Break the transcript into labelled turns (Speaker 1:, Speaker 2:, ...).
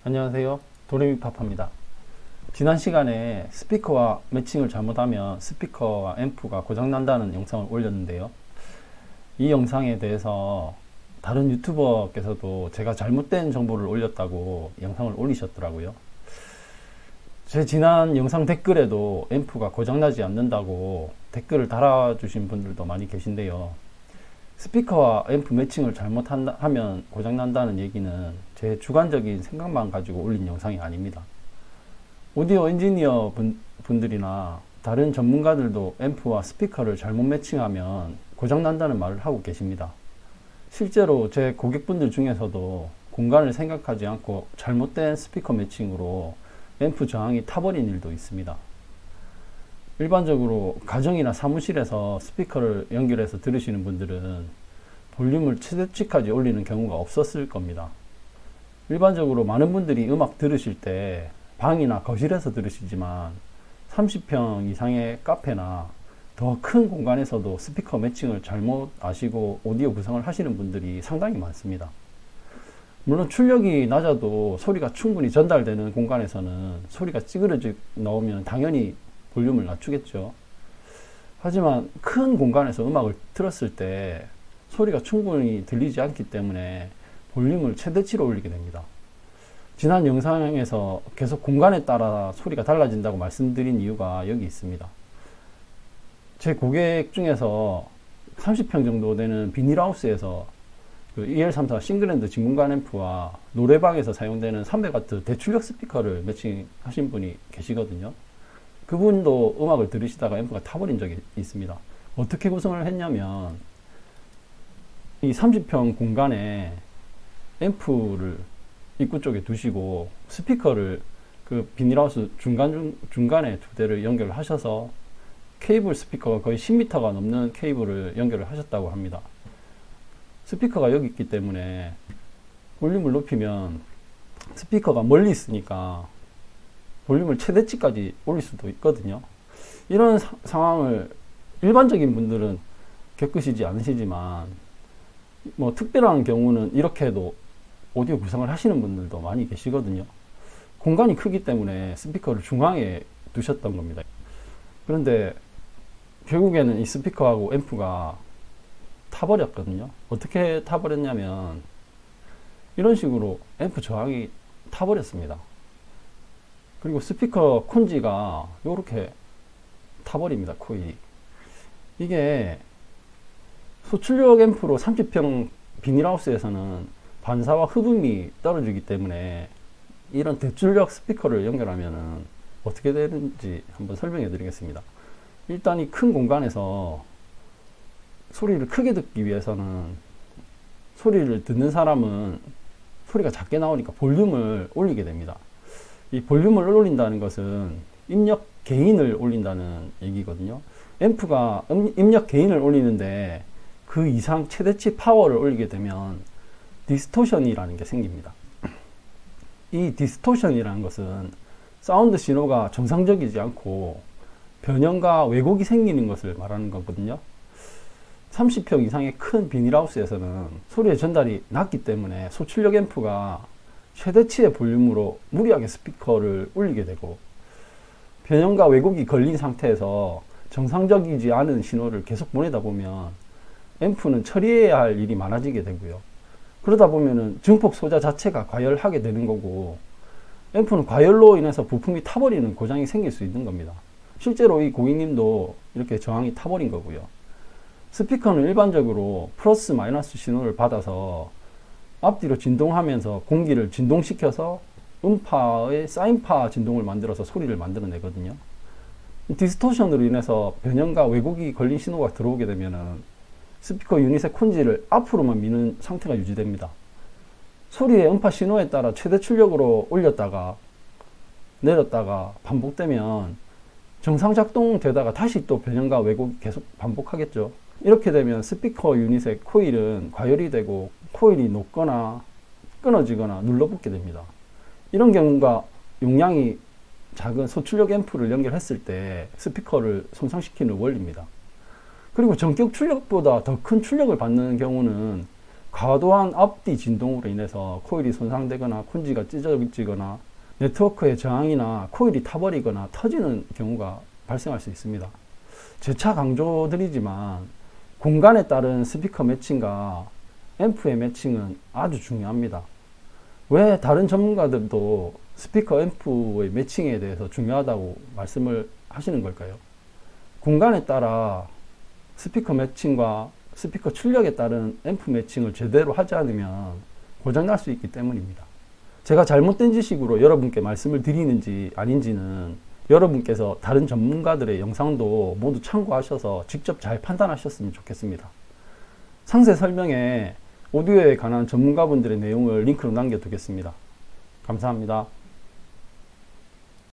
Speaker 1: 안녕하세요. 도레미파파입니다. 지난 시간에 스피커와 매칭을 잘못하면 스피커와 앰프가 고장난다는 영상을 올렸는데요. 이 영상에 대해서 다른 유튜버께서도 제가 잘못된 정보를 올렸다고 영상을 올리셨더라고요. 제 지난 영상 댓글에도 앰프가 고장나지 않는다고 댓글을 달아주신 분들도 많이 계신데요. 스피커와 앰프 매칭을 잘못하면 고장난다는 얘기는 제 주관적인 생각만 가지고 올린 영상이 아닙니다. 오디오 엔지니어 분들이나 다른 전문가들도 앰프와 스피커를 잘못 매칭하면 고장난다는 말을 하고 계십니다. 실제로 제 고객분들 중에서도 공간을 생각하지 않고 잘못된 스피커 매칭으로 앰프 저항이 타버린 일도 있습니다. 일반적으로 가정이나 사무실에서 스피커를 연결해서 들으시는 분들은 볼륨을 최대치까지 올리는 경우가 없었을 겁니다. 일반적으로 많은 분들이 음악 들으실 때 방이나 거실에서 들으시지만 30평 이상의 카페나 더 큰 공간에서도 스피커 매칭을 잘못 아시고 오디오 구성을 하시는 분들이 상당히 많습니다. 물론 출력이 낮아도 소리가 충분히 전달되는 공간에서는 소리가 찌그러져 나오면 당연히 볼륨을 낮추겠죠. 하지만 큰 공간에서 음악을 들었을 때 소리가 충분히 들리지 않기 때문에 볼륨을 최대치로 올리게 됩니다. 지난 영상에서 계속 공간에 따라 소리가 달라진다고 말씀드린 이유가 여기 있습니다. 제 고객 중에서 30평 정도 되는 비닐하우스에서 그 EL34 싱글핸드 진공관 앰프와 노래방에서 사용되는 300W 대출력 스피커를 매칭하신 분이 계시거든요. 그분도 음악을 들으시다가 앰프가 타버린 적이 있습니다. 어떻게 구성을 했냐면 이 30평 공간에 앰프를 입구 쪽에 두시고 스피커를 그 비닐하우스 중간에 두 대를 연결을 하셔서 케이블 스피커가 거의 10m가 넘는 케이블을 연결을 하셨다고 합니다. 스피커가 여기 있기 때문에 볼륨을 높이면 스피커가 멀리 있으니까 볼륨을 최대치까지 올릴 수도 있거든요. 이런 상황을 일반적인 분들은 겪으시지 않으시지만 뭐 특별한 경우는 이렇게도 오디오 구성을 하시는 분들도 많이 계시거든요. 공간이 크기 때문에 스피커를 중앙에 두셨던 겁니다. 그런데 결국에는 이 스피커하고 앰프가 타버렸거든요. 어떻게 타버렸냐면 이런 식으로 앰프 저항이 타버렸습니다. 그리고 스피커 콘지가 이렇게 타버립니다. 코일이. 이게 소출력 앰프로 30평 비닐하우스에서는 반사와 흡음이 떨어지기 때문에 이런 대출력 스피커를 연결하면 어떻게 되는지 한번 설명해 드리겠습니다. 일단 이 큰 공간에서 소리를 크게 듣기 위해서는 소리를 듣는 사람은 소리가 작게 나오니까 볼륨을 올리게 됩니다. 이 볼륨을 올린다는 것은 입력 게인을 올린다는 얘기거든요. 앰프가 입력 게인을 올리는데 그 이상 최대치 파워를 올리게 되면 디스토션이라는 게 생깁니다. 이 디스토션이라는 것은 사운드 신호가 정상적이지 않고 변형과 왜곡이 생기는 것을 말하는 거거든요. 30평 이상의 큰 비닐하우스에서는 소리의 전달이 낮기 때문에 소출력 앰프가 최대치의 볼륨으로 무리하게 스피커를 올리게 되고 변형과 왜곡이 걸린 상태에서 정상적이지 않은 신호를 계속 보내다 보면 앰프는 처리해야 할 일이 많아지게 되고요. 그러다 보면은 증폭 소자 자체가 과열하게 되는 거고 앰프는 과열로 인해서 부품이 타버리는 고장이 생길 수 있는 겁니다. 실제로 이 고객님도 이렇게 저항이 타버린 거고요. 스피커는 일반적으로 플러스 마이너스 신호를 받아서 앞뒤로 진동하면서 공기를 진동시켜서 음파의 사인파 진동을 만들어서 소리를 만들어내거든요. 디스토션으로 인해서 변형과 왜곡이 걸린 신호가 들어오게 되면은 스피커 유닛의 콘지를 앞으로만 미는 상태가 유지됩니다. 소리의 음파 신호에 따라 최대 출력으로 올렸다가 내렸다가 반복되면 정상 작동되다가 다시 또 변형과 왜곡이 계속 반복하겠죠. 이렇게 되면 스피커 유닛의 코일은 과열이 되고 코일이 녹거나 끊어지거나 눌러붙게 됩니다. 이런 경우가 용량이 작은 소출력 앰프를 연결했을 때 스피커를 손상시키는 원리입니다. 그리고 전격 출력보다 더 큰 출력을 받는 경우는 과도한 앞뒤 진동으로 인해서 코일이 손상되거나 콘지가 찢어지거나 네트워크의 저항이나 코일이 타버리거나 터지는 경우가 발생할 수 있습니다. 재차 강조드리지만 공간에 따른 스피커 매칭과 앰프의 매칭은 아주 중요합니다. 왜 다른 전문가들도 스피커 앰프의 매칭에 대해서 중요하다고 말씀을 하시는 걸까요? 공간에 따라 스피커 매칭과 스피커 출력에 따른 앰프 매칭을 제대로 하지 않으면 고장날 수 있기 때문입니다. 제가 잘못된 지식으로 여러분께 말씀을 드리는지 아닌지는 여러분께서 다른 전문가들의 영상도 모두 참고하셔서 직접 잘 판단하셨으면 좋겠습니다. 상세 설명에 오디오에 관한 전문가분들의 내용을 링크로 남겨두겠습니다. 감사합니다.